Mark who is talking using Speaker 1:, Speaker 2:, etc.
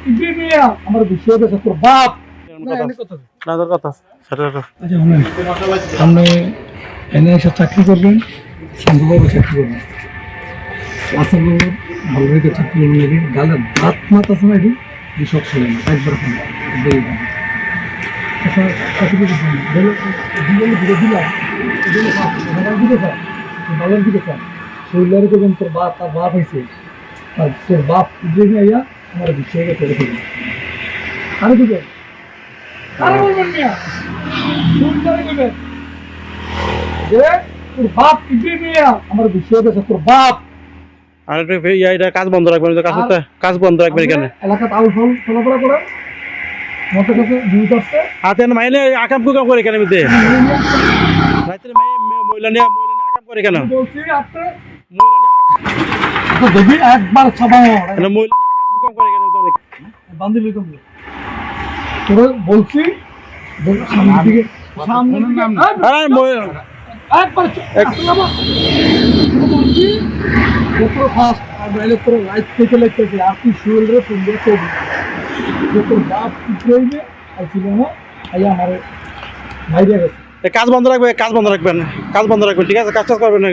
Speaker 1: ইব্রাহিমিয়া আমার বিষয় আছে তোর বাপ আপনি এনে এসে চাকরি করবেন সুন্দরভাবে চাকরি করবেন আসল ভালো রেখে চাকরি করবেন নাকি গালের ভাত মাত আছে নাকি সব শুনে না একবার শুনে শরীরের করবেন তোর বাপ তার বাপ হয়েছে আর তোর বাপ ইব্রাহিমিয়া আমার বিষয় চলে থাকবে আরে দিবেন আরে বলবেন মিয়া সুন্দর দিবেন যে তোর বাপ ইব্রাহিমিয়া আমার বিষয় আছে তোর বাপ
Speaker 2: আর এটা কাজ বন্ধ রাখবেন কাজ বন্ধ রাখবেন এখানে
Speaker 1: এলাকাতে আউল ফল চলাফেরা করে মতো কাছে জিনিস আসছে
Speaker 2: হাতে মাইনে আকাম কুকাম করে এখানে মধ্যে রাত্রে মহিলা নিয়ে আকাম করে কেন
Speaker 1: বলছি আপনি
Speaker 2: মহিলা নিয়ে
Speaker 1: দেখবি একবার ছাপাও
Speaker 2: মহিলা নিয়ে আকাম কুকাম করে কেন
Speaker 1: বান্ধি লই কম তোর বলছি সামনে দিকে একবার বলছি যত ফাস্ট আর নাইলে তোর লাইফ থেকে লাগতেছে আর তুই শুয়েলরে পুঙ্গে করবি যে তোর বাপ ঠিক রইবে আর ছিল না আই আমার বাইরে গেছে
Speaker 2: কাজ বন্ধ রাখবেন ঠিক আছে কাজ করবেন না